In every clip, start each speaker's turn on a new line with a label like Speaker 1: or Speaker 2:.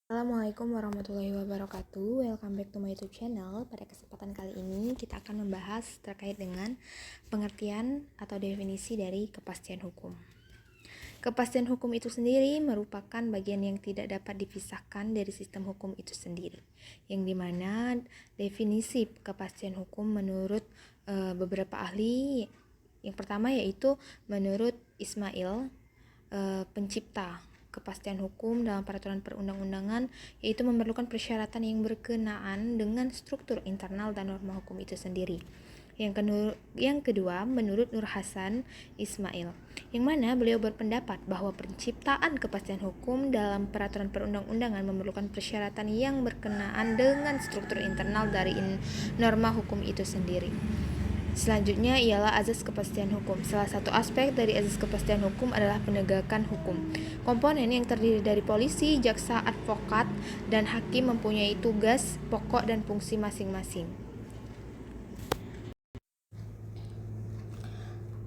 Speaker 1: Assalamualaikum warahmatullahi wabarakatuh. Welcome back to my YouTube channel. Pada kesempatan kali ini kita akan membahas terkait dengan pengertian atau definisi dari kepastian hukum. Kepastian hukum itu sendiri merupakan bagian yang tidak dapat dipisahkan dari sistem hukum itu sendiri, yang dimana definisi kepastian hukum menurut beberapa ahli, yang pertama yaitu menurut Ismail, pencipta kepastian hukum dalam peraturan perundang-undangan, yaitu memerlukan persyaratan yang berkenaan dengan struktur internal dan norma hukum itu sendiri. Yang kedua, menurut Nur Hasan Ismail, yang mana beliau berpendapat bahwa penciptaan kepastian hukum dalam peraturan perundang-undangan memerlukan persyaratan yang berkenaan dengan struktur internal dari norma hukum itu sendiri. Selanjutnya ialah azas kepastian hukum. Salah satu aspek dari azas kepastian hukum adalah penegakan hukum. Komponen yang terdiri dari polisi, jaksa, advokat, dan hakim mempunyai tugas pokok dan fungsi masing-masing.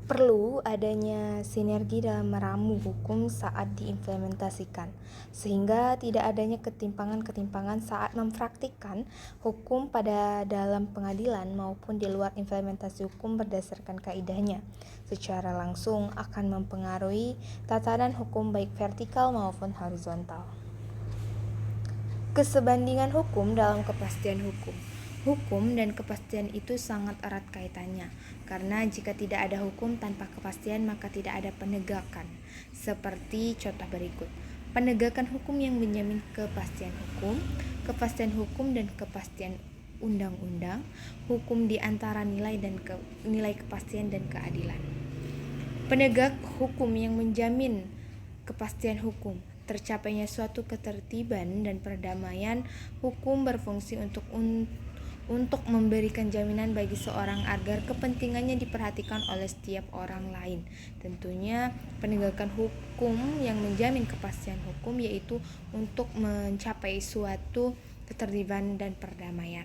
Speaker 1: Perlu adanya sinergi dalam meramu hukum saat diimplementasikan, sehingga tidak adanya ketimpangan-ketimpangan saat mempraktikkan hukum pada dalam pengadilan maupun di luar implementasi hukum berdasarkan kaidahnya. Secara langsung akan mempengaruhi tatanan hukum baik vertikal maupun horizontal. Kesebandingan hukum dalam kepastian hukum. Hukum dan kepastian itu sangat erat kaitannya, karena jika tidak ada hukum tanpa kepastian maka tidak ada penegakan. Seperti contoh berikut: penegakan hukum yang menjamin kepastian hukum dan kepastian undang-undang, hukum di antara nilai kepastian dan keadilan. Penegak hukum yang menjamin kepastian hukum, tercapainya suatu ketertiban dan perdamaian hukum berfungsi untuk memberikan jaminan bagi seorang agar kepentingannya diperhatikan oleh setiap orang lain. Tentunya penegakan hukum yang menjamin kepastian hukum yaitu untuk mencapai suatu ketertiban dan perdamaian.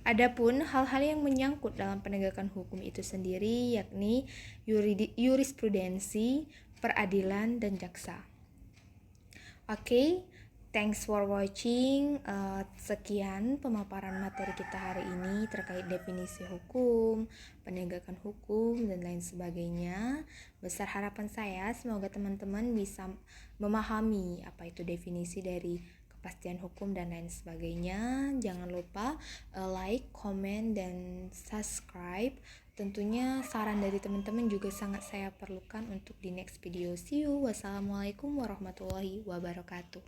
Speaker 1: Adapun hal-hal yang menyangkut dalam penegakan hukum itu sendiri yakni jurisprudensi, peradilan, dan jaksa. Oke, thanks for watching. Sekian pemaparan materi kita hari ini terkait definisi hukum, penegakan hukum, dan lain sebagainya. Besar harapan saya semoga teman-teman bisa memahami apa itu definisi dari kepastian hukum dan lain sebagainya. Jangan lupa like, comment, dan subscribe. Tentunya saran dari teman-teman juga sangat saya perlukan untuk di next video. See you. Wassalamualaikum warahmatullahi wabarakatuh.